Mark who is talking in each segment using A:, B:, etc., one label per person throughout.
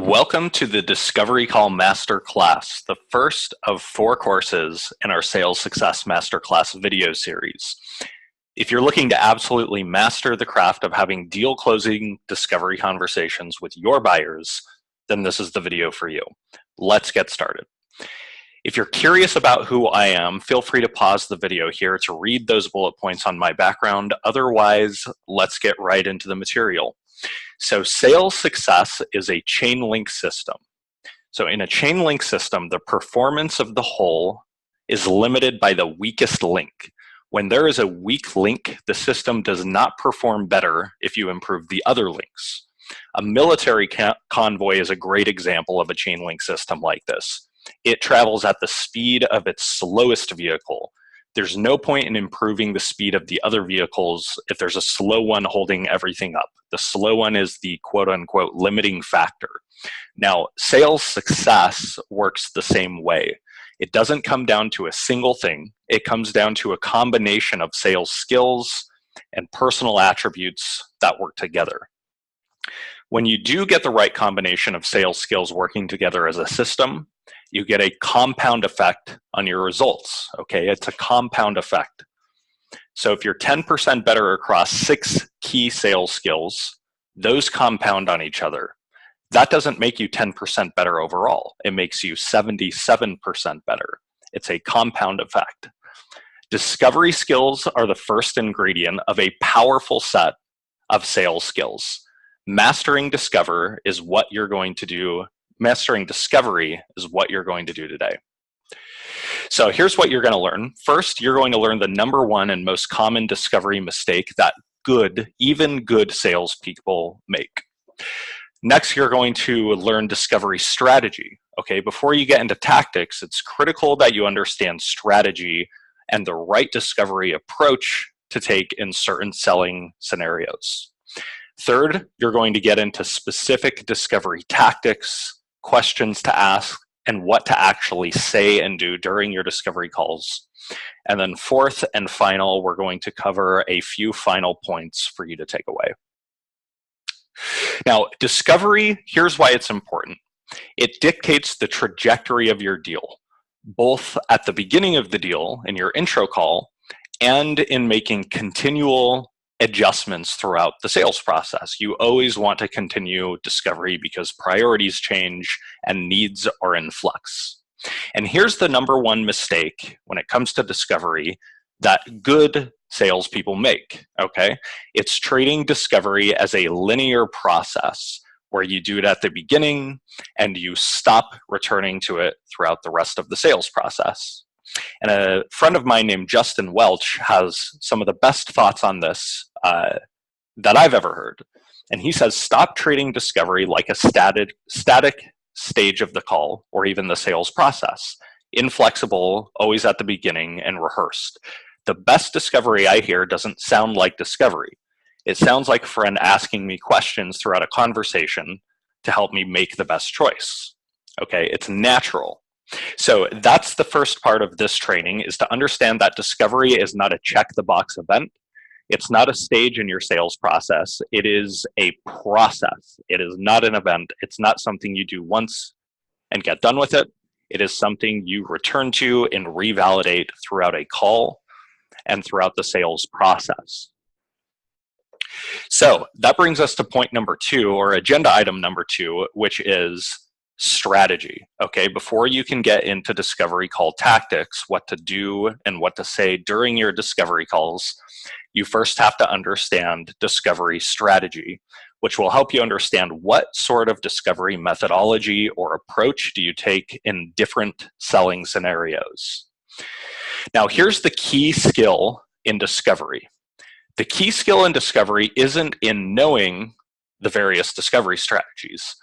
A: Welcome to the Discovery Call Masterclass, the first of 4 courses in our Sales Success Masterclass video series. If you're looking to absolutely master the craft of having deal closing discovery conversations with your buyers, then this is the video for you. Let's get started. If you're curious about who I am, feel free to pause the video here to read those bullet points on my background. Otherwise, let's get right into the material. So sales success is a chain link system. So in a chain link system, the performance of the whole is limited by the weakest link. When there is a weak link, the system does not perform better if you improve the other links. A military convoy is a great example of a chain link system like this. It travels at the speed of its slowest vehicle. There's no point in improving the speed of the other vehicles if there's a slow one holding everything up. The slow one is the quote unquote limiting factor. Now, sales success works the same way. It doesn't come down to a single thing. It comes down to a combination of sales skills and personal attributes that work together. When you do get the right combination of sales skills working together as a system, you get a compound effect on your results, okay? It's a compound effect. So if you're 10% better across 6 key sales skills, those compound on each other. That doesn't make you 10% better overall. It makes you 77% better. It's a compound effect. Discovery skills are the first ingredient of a powerful set of sales skills. Mastering discovery is what you're going to do today. So here's what you're going to learn. First, you're going to learn the number 1 and most common discovery mistake that even good salespeople make. Next, you're going to learn discovery strategy. Okay, before you get into tactics, it's critical that you understand strategy and the right discovery approach to take in certain selling scenarios. Third, you're going to get into specific discovery tactics, questions to ask, and what to actually say and do during your discovery calls. And then fourth and final, we're going to cover a few final points for you to take away. Now, discovery, here's why it's important. It dictates the trajectory of your deal, both at the beginning of the deal in your intro call and in making continual adjustments throughout the sales process. You always want to continue discovery because priorities change and needs are in flux. And here's the number 1 mistake when it comes to discovery that good salespeople make, okay? It's treating discovery as a linear process where you do it at the beginning and you stop returning to it throughout the rest of the sales process. And a friend of mine named Justin Welch has some of the best thoughts on this that I've ever heard. And he says, stop treating discovery like a static stage of the call or even the sales process. Inflexible, always at the beginning, and rehearsed. The best discovery I hear doesn't sound like discovery. It sounds like a friend asking me questions throughout a conversation to help me make the best choice. Okay, it's natural. So that's the first part of this training, is to understand that discovery is not a check the box event. It's not a stage in your sales process. It is a process. It is not an event. It's not something you do once and get done with it. It is something you return to and revalidate throughout a call and throughout the sales process. So that brings us to point number 2, or agenda item number 2, which is strategy. Okay, before you can get into discovery call tactics, what to do and what to say during your discovery calls, you first have to understand discovery strategy, which will help you understand what sort of discovery methodology or approach do you take in different selling scenarios. Now, here's the key skill in discovery. The key skill in discovery isn't in knowing the various discovery strategies.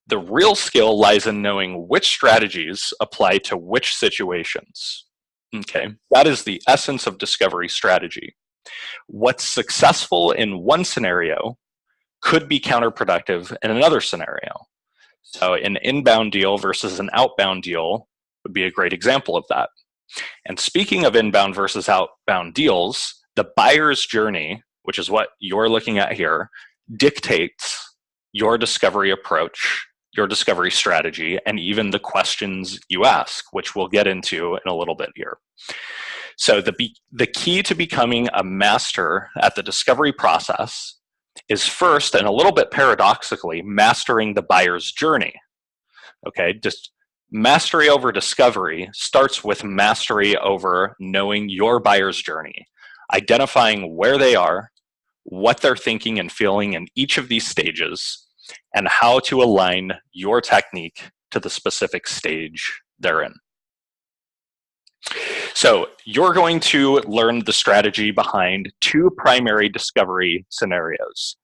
A: The real skill lies in knowing which strategies apply to which situations. Okay, that is the essence of discovery strategy. What's successful in one scenario could be counterproductive in another scenario. So an inbound deal versus an outbound deal would be a great example of that. And speaking of inbound versus outbound deals, the buyer's journey, which is what you're looking at here, dictates your discovery approach your discovery strategy, and even the questions you ask, which we'll get into in a little bit here. So the key to becoming a master at the discovery process is first, and a little bit paradoxically, mastering the buyer's journey. Okay, just mastery over discovery starts with mastery over knowing your buyer's journey, identifying where they are, what they're thinking and feeling in each of these stages, and how to align your technique to the specific stage they're in. So you're going to learn the strategy behind two primary discovery scenarios.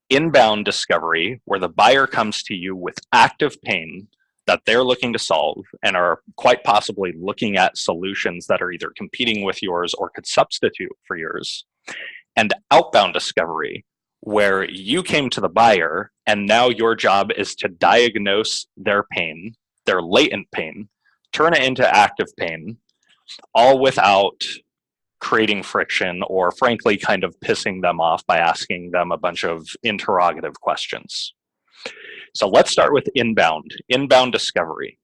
A: Inbound discovery, where the buyer comes to you with active pain that they're looking to solve and are quite possibly looking at solutions that are either competing with yours or could substitute for yours. And outbound discovery, where you came to the buyer and now your job is to diagnose their pain, their latent pain, turn it into active pain, all without creating friction or frankly kind of pissing them off by asking them a bunch of interrogative questions. So let's start with inbound discovery.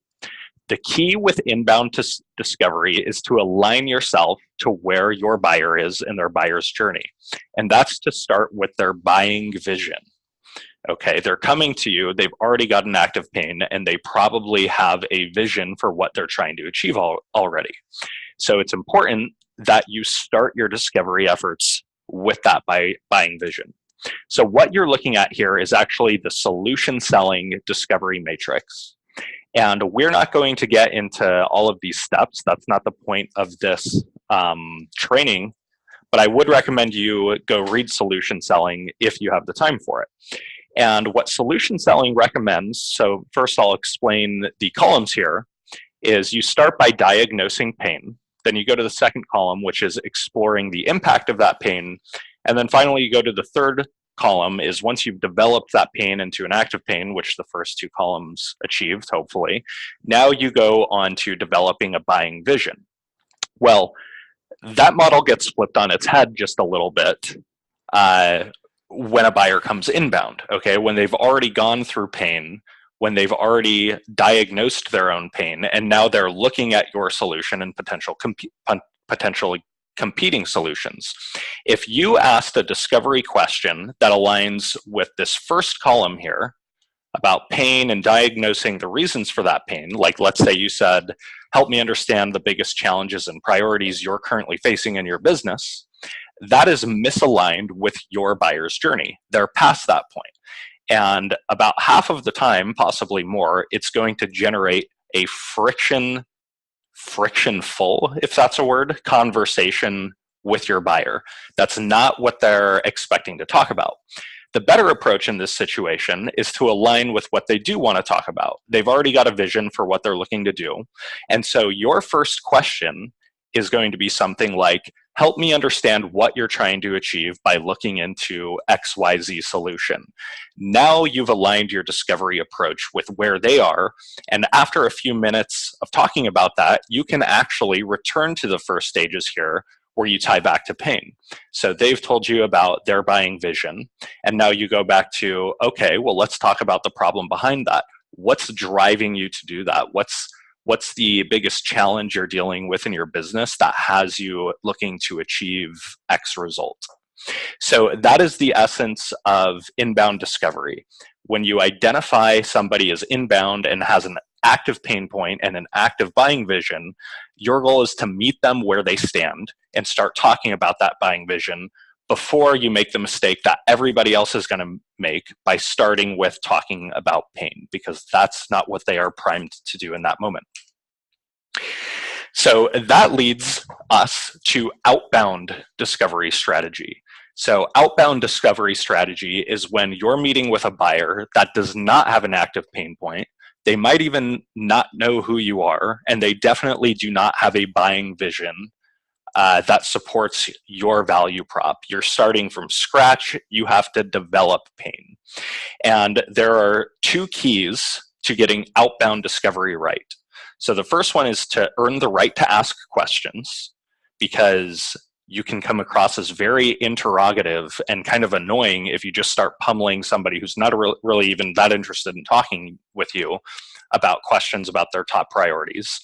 A: The key with inbound discovery is to align yourself to where your buyer is in their buyer's journey. And that's to start with their buying vision. Okay, they're coming to you, they've already got an active pain, and they probably have a vision for what they're trying to achieve already. So it's important that you start your discovery efforts with that buying vision. So what you're looking at here is actually the solution selling discovery matrix. And we're not going to get into all of these steps. That's not the point of this training, but I would recommend you go read solution selling if you have the time for it. And what solution selling recommends, so first I'll explain the columns here, is you start by diagnosing pain. Then you go to the second column, which is exploring the impact of that pain. And then finally, you go to the third column, is once you've developed that pain into an active pain, which the first two columns achieved, hopefully, now you go on to developing a buying vision. Well, that model gets flipped on its head just a little bit when a buyer comes inbound, okay? When they've already gone through pain, when they've already diagnosed their own pain, and now they're looking at your solution and potentially competing solutions. If you asked a discovery question that aligns with this first column here about pain and diagnosing the reasons for that pain, like let's say you said, help me understand the biggest challenges and priorities you're currently facing in your business, that is misaligned with your buyer's journey. They're past that point. And about half of the time, possibly more, it's going to generate a frictionful, if that's a word, conversation with your buyer. That's not what they're expecting to talk about. The better approach in this situation is to align with what they do want to talk about. They've already got a vision for what they're looking to do. And so your first question is going to be something like, help me understand what you're trying to achieve by looking into XYZ solution. Now you've aligned your discovery approach with where they are. And after a few minutes of talking about that, you can actually return to the first stages here where you tie back to pain. So they've told you about their buying vision. And now you go back to, okay, well, let's talk about the problem behind that. What's driving you to do that? What's the biggest challenge you're dealing with in your business that has you looking to achieve X result? So that is the essence of inbound discovery. When you identify somebody as inbound and has an active pain point and an active buying vision, your goal is to meet them where they stand and start talking about that buying vision before you make the mistake that everybody else is going to make by starting with talking about pain, because that's not what they are primed to do in that moment. So that leads us to outbound discovery strategy. So outbound discovery strategy is when you're meeting with a buyer that does not have an active pain point. They might even not know who you are, and they definitely do not have a buying vision that supports your value prop. You're starting from scratch. You have to develop pain. And there are two keys to getting outbound discovery right. So the first one is to earn the right to ask questions, because you can come across as very interrogative and kind of annoying if you just start pummeling somebody who's not really even that interested in talking with you about questions about their top priorities.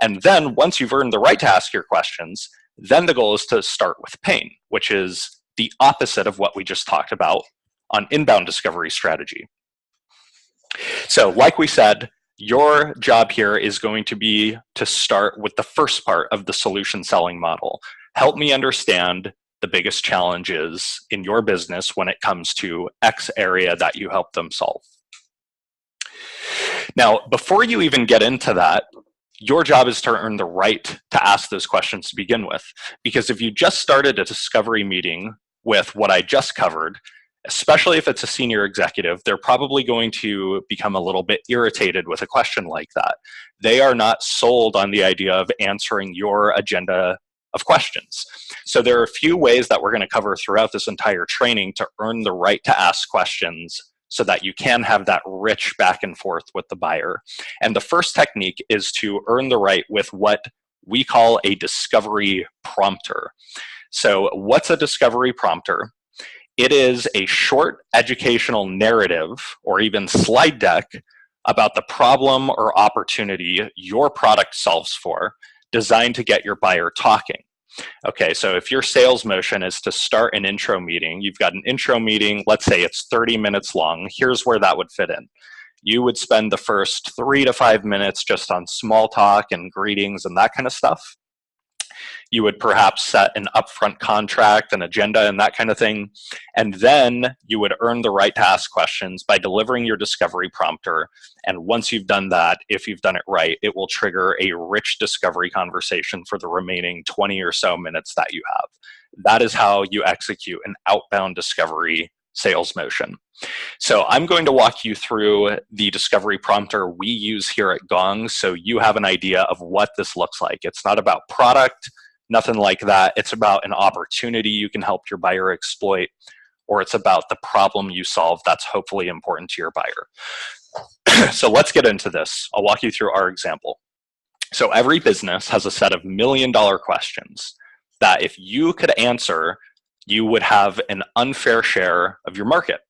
A: And then once you've earned the right to ask your questions, then the goal is to start with pain, which is the opposite of what we just talked about on inbound discovery strategy. So like we said, your job here is going to be to start with the first part of the solution selling model. Help me understand the biggest challenges in your business when it comes to X area that you help them solve. Now, before you even get into that, your job is to earn the right to ask those questions to begin with. Because if you just started a discovery meeting with what I just covered, especially if it's a senior executive, they're probably going to become a little bit irritated with a question like that. They are not sold on the idea of answering your agenda of questions. So there are a few ways that we're going to cover throughout this entire training to earn the right to ask questions so that you can have that rich back and forth with the buyer. And the first technique is to earn the right with what we call a discovery prompter. So what's a discovery prompter? It is a short educational narrative or even slide deck about the problem or opportunity your product solves for, designed to get your buyer talking. Okay, so if your sales motion is to start an intro meeting, you've got an intro meeting, let's say it's 30 minutes long, here's where that would fit in. You would spend the first 3 to 5 minutes just on small talk and greetings and that kind of stuff. You would perhaps set an upfront contract, an agenda, and that kind of thing. And then you would earn the right to ask questions by delivering your discovery prompter. And once you've done that, if you've done it right, it will trigger a rich discovery conversation for the remaining 20 or so minutes that you have. That is how you execute an outbound discovery sales motion. So I'm going to walk you through the discovery prompter we use here at Gong so you have an idea of what this looks like. It's not about product, nothing like that. It's about an opportunity you can help your buyer exploit, or it's about the problem you solve that's hopefully important to your buyer. So let's get into this. I'll walk you through our example. So every business has a set of million-dollar questions that if you could answer, you would have an unfair share of your market.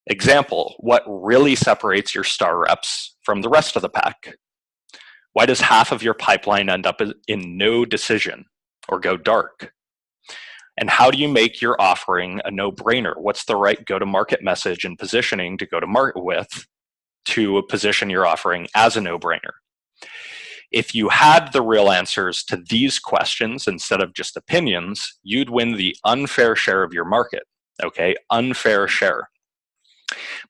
A: Example, what really separates your star reps from the rest of the pack? Why does half of your pipeline end up in no decision or go dark? And how do you make your offering a no-brainer? What's the right go-to-market message and positioning to go to market with to position your offering as a no-brainer? If you had the real answers to these questions instead of just opinions, you'd win the unfair share of your market, okay? Unfair share.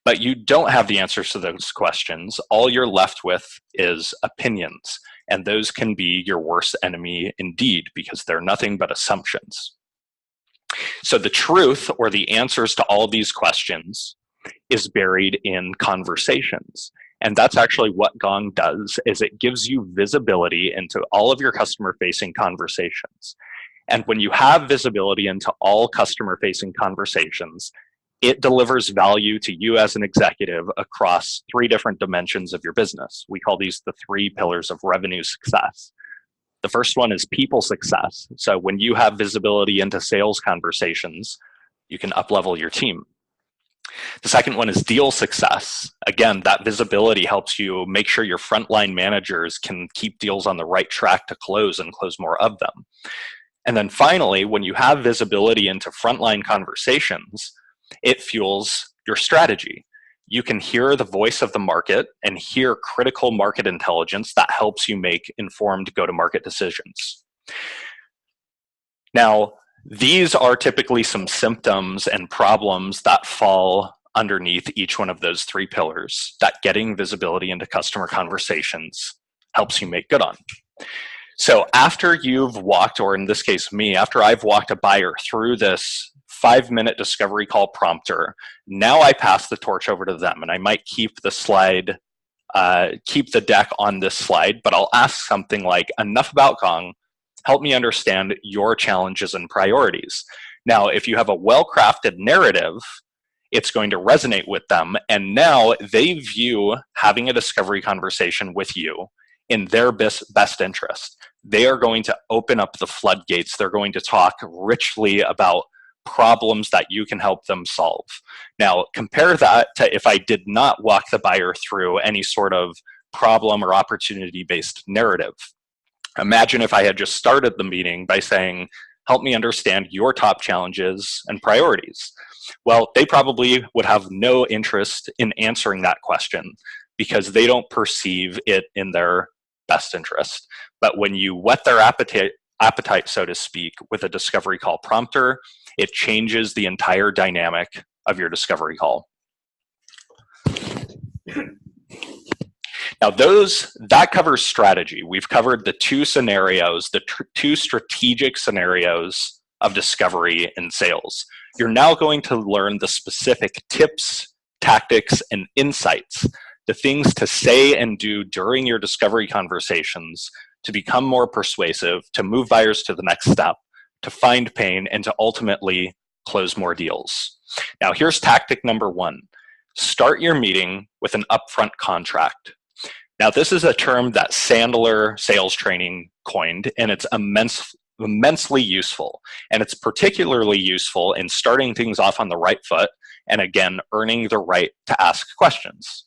A: But you don't have the answers to those questions. All you're left with is opinions, and those can be your worst enemy indeed because they're nothing but assumptions. So the truth or the answers to all these questions is buried in conversations. And that's actually what Gong does, is it gives you visibility into all of your customer-facing conversations. And when you have visibility into all customer-facing conversations, it delivers value to you as an executive across 3 different dimensions of your business. We call these the 3 pillars of revenue success. The first one is people success. So when you have visibility into sales conversations, you can up-level your team. The second one is deal success. Again, that visibility helps you make sure your frontline managers can keep deals on the right track to close and close more of them. And then finally, when you have visibility into frontline conversations, it fuels your strategy. You can hear the voice of the market and hear critical market intelligence that helps you make informed go-to-market decisions. Now, these are typically some symptoms and problems that fall underneath each one of those 3 pillars that getting visibility into customer conversations helps you make good on. So after you've walked, or in this case me, after I've walked a buyer through this 5-minute discovery call prompter, now I pass the torch over to them, and I might keep the slide, keep the deck on this slide, but I'll ask something like, enough about Gong, help me understand your challenges and priorities. Now, if you have a well-crafted narrative, it's going to resonate with them, and now they view having a discovery conversation with you in their best interest. they are going to open up the floodgates. They're going to talk richly about problems that you can help them solve. Now, compare that to if I did not walk the buyer through any sort of problem or opportunity-based narrative. Imagine if I had just started the meeting by saying, help me understand your top challenges and priorities. Well, they probably would have no interest in answering that question because they don't perceive it in their best interest. But when you whet their appetite, so to speak, with a discovery call prompter, it changes the entire dynamic of your discovery call. Now that covers strategy. We've covered the two scenarios, the two strategic scenarios of discovery and sales. You're now going to learn the specific tips, tactics, and insights, the things to say and do during your discovery conversations to become more persuasive, to move buyers to the next step, to find pain, and to ultimately close more deals. Now, here's tactic number one. Start your meeting with an upfront contract. Now, this is a term that Sandler sales training coined, and it's immensely useful. And it's particularly useful in starting things off on the right foot and, again, earning the right to ask questions.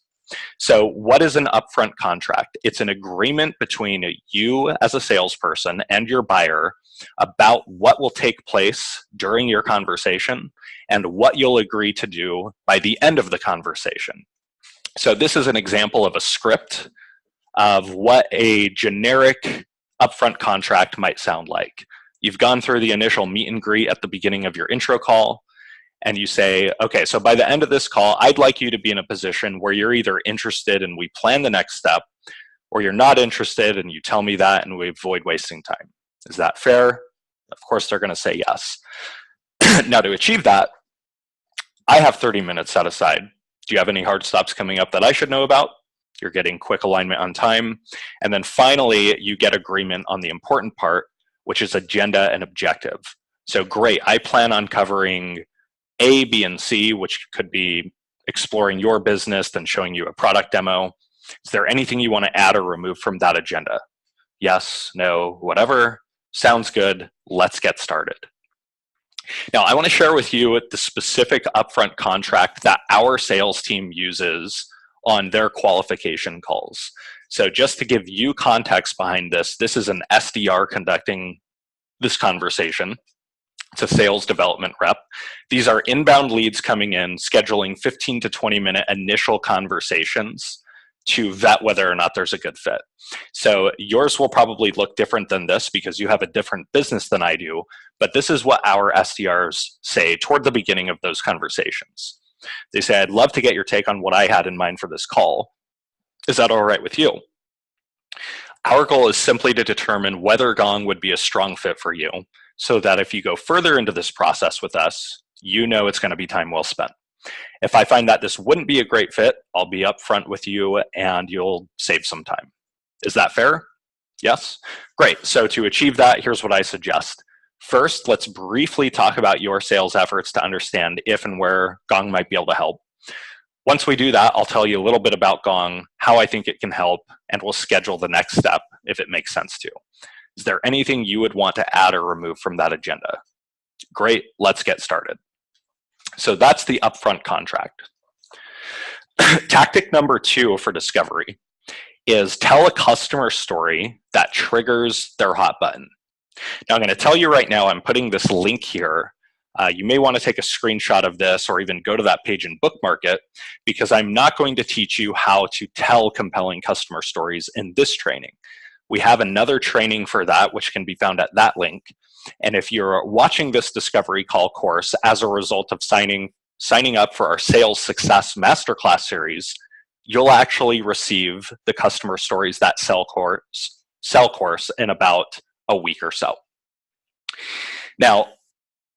A: So what is an upfront contract? It's an agreement between you as a salesperson and your buyer about what will take place during your conversation and what you'll agree to do by the end of the conversation. So this is an example of a script of what a generic upfront contract might sound like. You've gone through the initial meet and greet at the beginning of your intro call, and you say, okay, so by the end of this call, I'd like you to be in a position where you're either interested and we plan the next step, or you're not interested and you tell me that and we avoid wasting time. Is that fair? Of course, they're going to say yes. Now, to achieve that, I have 30 minutes set aside. Do you have any hard stops coming up that I should know about? You're getting quick alignment on time. And then finally, you get agreement on the important part, which is agenda and objective. So great, I plan on covering A, B, and C, which could be exploring your business, then showing you a product demo. Is there anything you want to add or remove from that agenda? Yes, no, whatever. Sounds good. Let's get started. Now, I want to share with you the specific upfront contract that our sales team uses on their qualification calls. So just to give you context behind this, this is an SDR conducting this conversation. It's a sales development rep. These are inbound leads coming in, scheduling 15 to 20-minute initial conversations to vet whether or not there's a good fit. So yours will probably look different than this because you have a different business than I do, but this is what our SDRs say toward the beginning of those conversations. They say, I'd love to get your take on what I had in mind for this call. Is that all right with you? Our goal is simply to determine whether Gong would be a strong fit for you so that if you go further into this process with us, you know it's going to be time well spent. If I find that this wouldn't be a great fit, I'll be upfront with you and you'll save some time. Is that fair? Yes? Great. So to achieve that, here's what I suggest. First, let's briefly talk about your sales efforts to understand if and where Gong might be able to help. Once we do that, I'll tell you a little bit about Gong, how I think it can help, and we'll schedule the next step if it makes sense to. Is there anything you would want to add or remove from that agenda? Great, let's get started. So that's the upfront contract. Tactic number 2 for discovery is tell a customer story that triggers their hot button. Now, I'm going to tell you right now, I'm putting this link here. You may want to take a screenshot of this or even go to that page and bookmark it because I'm not going to teach you how to tell compelling customer stories in this training. We have another training for that, which can be found at that link. And if you're watching this discovery call course as a result of signing up for our Sales Success Masterclass series, you'll actually receive the customer stories that sell course in about a week or so. Now,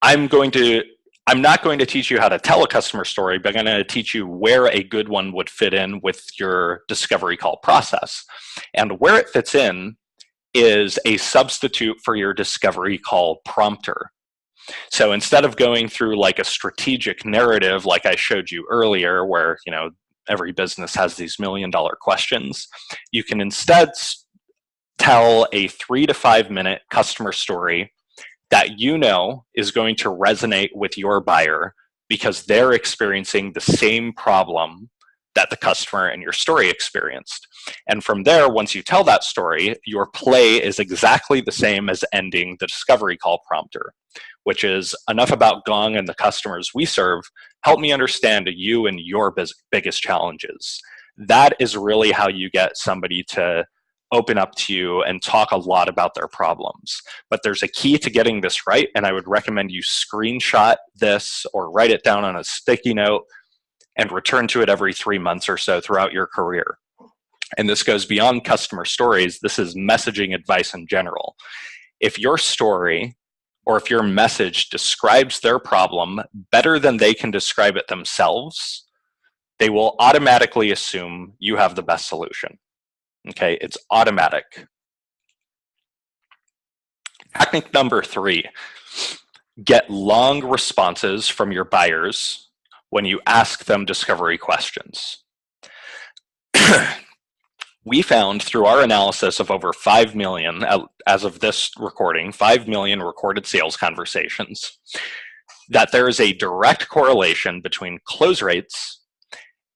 A: I'm not going to teach you how to tell a customer story, but I'm going to teach you where a good one would fit in with your discovery call process. And where it fits in is a substitute for your discovery call prompter. So instead of going through like a strategic narrative like I showed you earlier, where every business has these $1 million questions, you can instead tell a 3 to 5 minute customer story that you know is going to resonate with your buyer because they're experiencing the same problem that the customer in your story experienced. And from there, once you tell that story, your play is exactly the same as ending the discovery call prompter, which is enough about Gong and the customers we serve. Help me understand you and your biggest challenges. That is really how you get somebody to open up to you and talk a lot about their problems. But there's a key to getting this right, and I would recommend you screenshot this or write it down on a sticky note and return to it every 3 months or so throughout your career. And this goes beyond customer stories. This is messaging advice in general. If your story or if your message describes their problem better than they can describe it themselves, they will automatically assume you have the best solution. Okay, it's automatic. Technique number 3, get long responses from your buyers when you ask them discovery questions. We found through our analysis of over 5 million, as of this recording, 5 million recorded sales conversations, that there is a direct correlation between close rates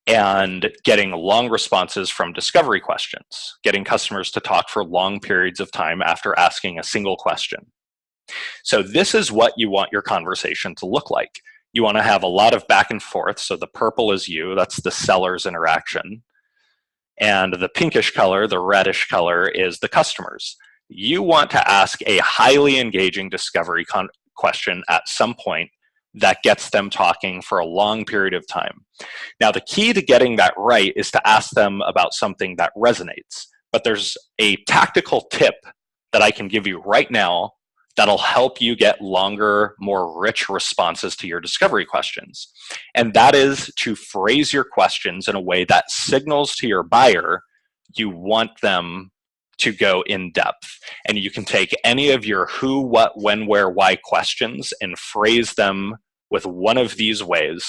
A: and getting long responses from discovery questions, getting customers to talk for long periods of time after asking a single question. So this is what you want your conversation to look like. You want to have a lot of back and forth. So the purple is you, that's the seller's interaction. And the pinkish color, the reddish color, is the customers. You want to ask a highly engaging discovery question at some point that gets them talking for a long period of time. Now, the key to getting that right is to ask them about something that resonates. But there's a tactical tip that I can give you right now that'll help you get longer, more rich responses to your discovery questions. And that is to phrase your questions in a way that signals to your buyer you want them to go in depth. And you can take any of your who, what, when, where, why questions and phrase them with one of these ways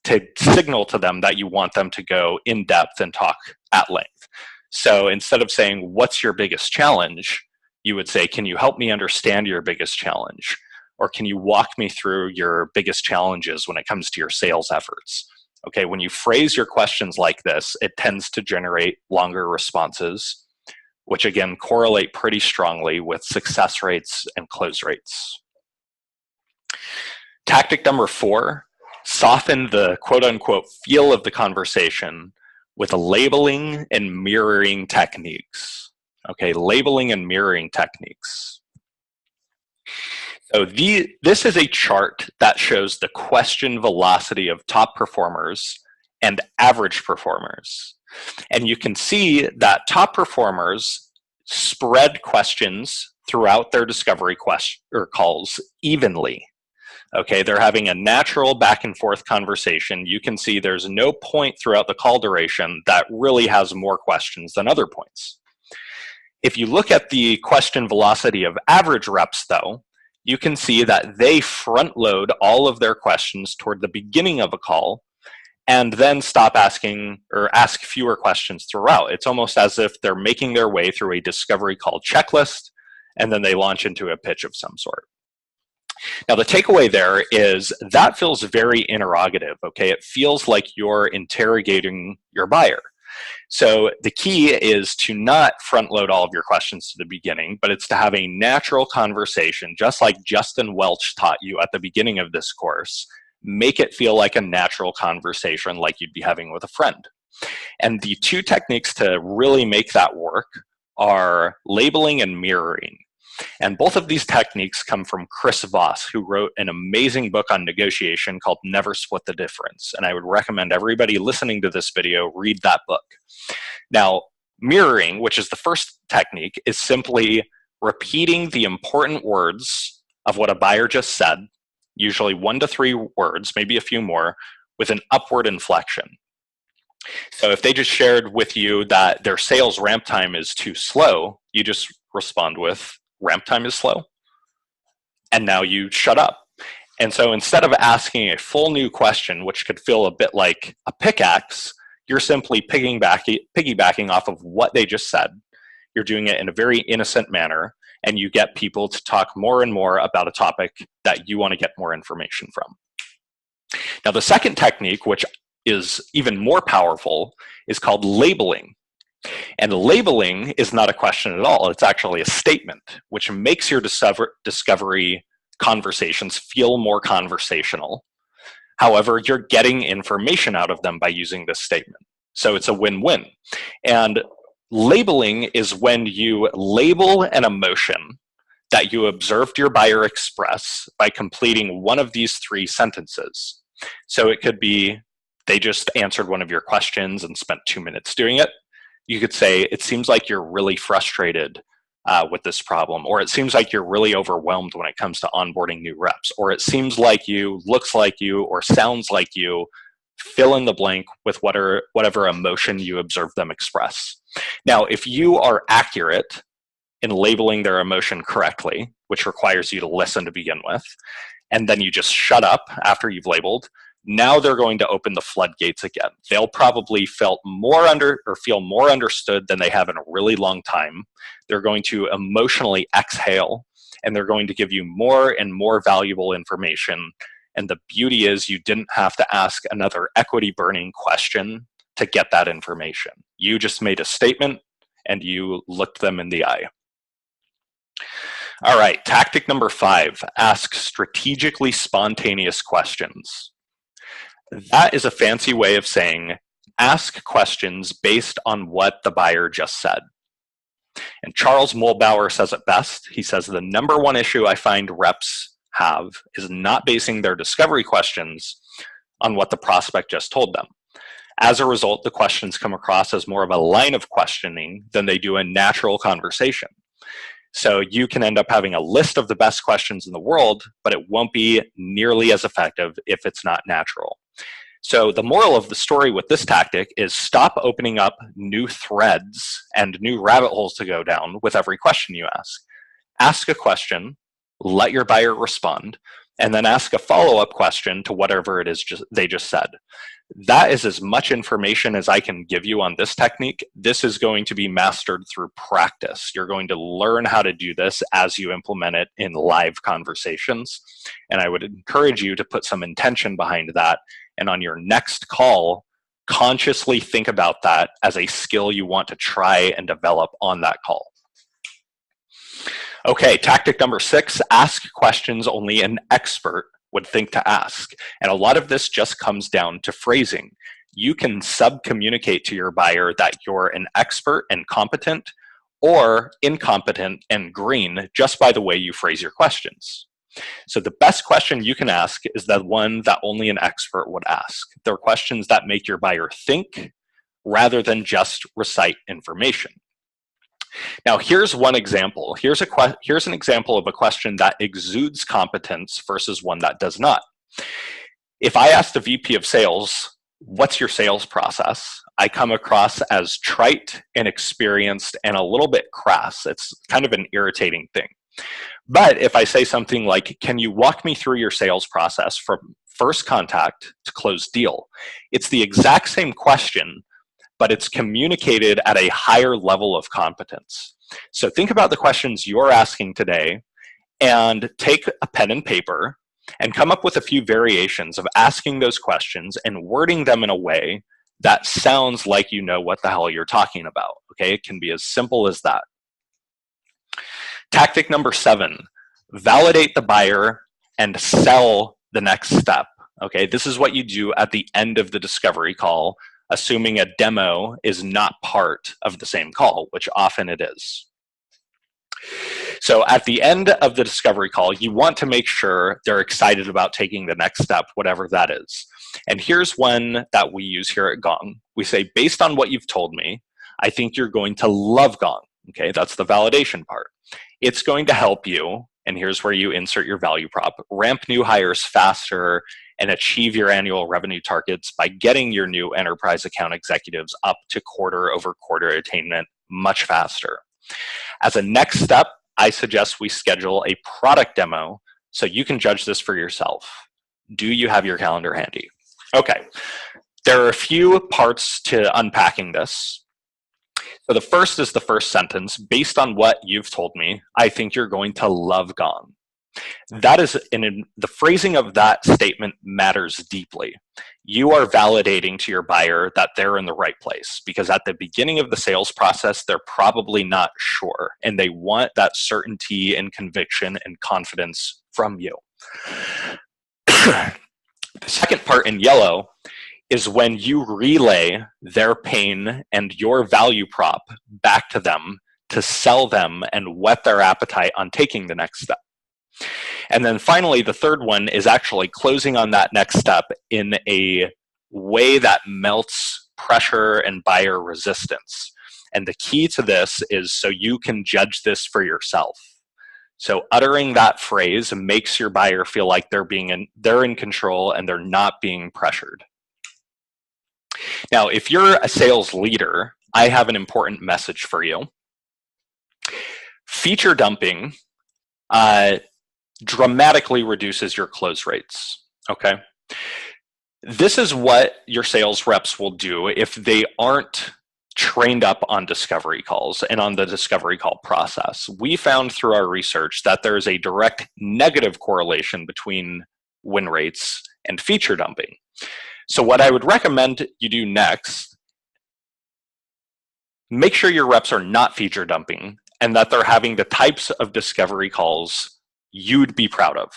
A: to signal to them that you want them to go in depth and talk at length. So instead of saying, what's your biggest challenge? You would say, can you help me understand your biggest challenge? Or can you walk me through your biggest challenges when it comes to your sales efforts? Okay, when you phrase your questions like this, it tends to generate longer responses, which again correlate pretty strongly with success rates and close rates. Tactic number 4, soften the quote unquote feel of the conversation with labeling and mirroring techniques. Okay, labeling and mirroring techniques. So this is a chart that shows the question velocity of top performers and average performers. And you can see that top performers spread questions throughout their discovery calls evenly. Okay, they're having a natural back and forth conversation. You can see there's no point throughout the call duration that really has more questions than other points. If you look at the question velocity of average reps, though, you can see that they front load all of their questions toward the beginning of a call and then stop asking or ask fewer questions throughout. It's almost as if they're making their way through a discovery call checklist and then they launch into a pitch of some sort. Now, the takeaway there is that feels very interrogative, okay? It feels like you're interrogating your buyer. So the key is to not front load all of your questions to the beginning, but it's to have a natural conversation, just like Justin Welch taught you at the beginning of this course. Make it feel like a natural conversation like you'd be having with a friend. And the 2 techniques to really make that work are labeling and mirroring. And both of these techniques come from Chris Voss, who wrote an amazing book on negotiation called Never Split the Difference. And I would recommend everybody listening to this video read that book. Now, mirroring, which is the first technique, is simply repeating the important words of what a buyer just said, usually 1 to 3 words, maybe a few more, with an upward inflection. So if they just shared with you that their sales ramp time is too slow, you just respond with, ramp time is slow, and now you shut up. And so instead of asking a full new question, which could feel a bit like a pickaxe, you're simply piggybacking off of what they just said. you're doing it in a very innocent manner, and you get people to talk more and more about a topic that you want to get more information from. Now, the second technique, which is even more powerful, is called labeling. And labeling is not a question at all. It's actually a statement, which makes your discovery conversations feel more conversational. However, you're getting information out of them by using this statement. So it's a win-win. And labeling is when you label an emotion that you observed your buyer express by completing one of these 3 sentences. So it could be, they just answered one of your questions and spent 2 minutes doing it. You could say, it seems like you're really frustrated with this problem, or it seems like you're really overwhelmed when it comes to onboarding new reps, or it seems like you, looks like you, or sounds like you, fill in the blank with whatever emotion you observe them express. Now, if you are accurate in labeling their emotion correctly, which requires you to listen to begin with, and then you just shut up after you've labeled, now they're going to open the floodgates again. They'll probably feel more understood than they have in a really long time. They're going to emotionally exhale, and they're going to give you more and more valuable information. And the beauty is you didn't have to ask another equity burning question to get that information. You just made a statement and you looked them in the eye. All right, tactic number 5, ask strategically spontaneous questions. That is a fancy way of saying ask questions based on what the buyer just said. And Charles Mulbauer says it best. He says, the number 1 issue I find reps have is not basing their discovery questions on what the prospect just told them. As a result, the questions come across as more of a line of questioning than they do a natural conversation. So you can end up having a list of the best questions in the world, but it won't be nearly as effective if it's not natural. So the moral of the story with this tactic is stop opening up new threads and new rabbit holes to go down with every question you ask. Ask a question, let your buyer respond, and then ask a follow-up question to whatever it is they just said. That is as much information as I can give you on this technique. This is going to be mastered through practice. You're going to learn how to do this as you implement it in live conversations. And I would encourage you to put some intention behind that. And on your next call, consciously think about that as a skill you want to try and develop on that call. Okay, tactic number 6, ask questions only an expert would think to ask. And a lot of this just comes down to phrasing. You can sub-communicate to your buyer that you're an expert and competent, or incompetent and green just by the way you phrase your questions. So the best question you can ask is the one that only an expert would ask. They're questions that make your buyer think rather than just recite information. Now, here's one example. Here's an example of a question that exudes competence versus one that does not. If I asked a VP of sales, what's your sales process? I come across as trite, inexperienced, and a little bit crass. It's kind of an irritating thing. But if I say something like, can you walk me through your sales process from first contact to close deal? It's the exact same question, but it's communicated at a higher level of competence. So think about the questions you're asking today and take a pen and paper and come up with a few variations of asking those questions and wording them in a way that sounds like you know what the hell you're talking about. Okay, it can be as simple as that. Tactic number 7, validate the buyer and sell the next step. Okay, this is what you do at the end of the discovery call, assuming a demo is not part of the same call, which often it is. So at the end of the discovery call, you want to make sure they're excited about taking the next step, whatever that is. And here's one that we use here at Gong. We say, based on what you've told me, I think you're going to love Gong. Okay, that's the validation part. It's going to help you, and here's where you insert your value prop, ramp new hires faster and achieve your annual revenue targets by getting your new enterprise account executives up to quarter-over-quarter attainment much faster. As a next step, I suggest we schedule a product demo so you can judge this for yourself. Do you have your calendar handy? Okay, there are a few parts to unpacking this. So the first is the first sentence. Based on what you've told me, I think you're going to love Gong. That is, the phrasing of that statement matters deeply. You are validating to your buyer that they're in the right place, because at the beginning of the sales process, they're probably not sure, and they want that certainty and conviction and confidence from you. The second part in yellow is when you relay their pain and your value prop back to them to sell them and whet their appetite on taking the next step. And then finally, the third one is actually closing on that next step in a way that melts pressure and buyer resistance. And the key to this is so you can judge this for yourself. So uttering that phrase makes your buyer feel like they're in control and they're not being pressured. Now, if you're a sales leader, I have an important message for you. Feature dumping dramatically reduces your close rates, okay? This is what your sales reps will do if they aren't trained up on discovery calls and on the discovery call process. We found through our research that there is a direct negative correlation between win rates and feature dumping. So what I would recommend you do next, make sure your reps are not feature dumping and that they're having the types of discovery calls you'd be proud of.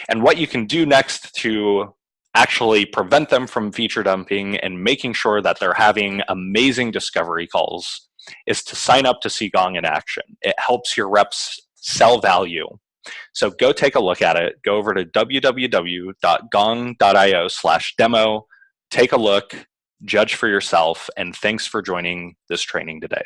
A: And what you can do next to actually prevent them from feature dumping and making sure that they're having amazing discovery calls is to sign up to see Gong in action. It helps your reps sell value. So go take a look at it. Go over to www.gong.io/demo, take a look, judge for yourself, and thanks for joining this training today.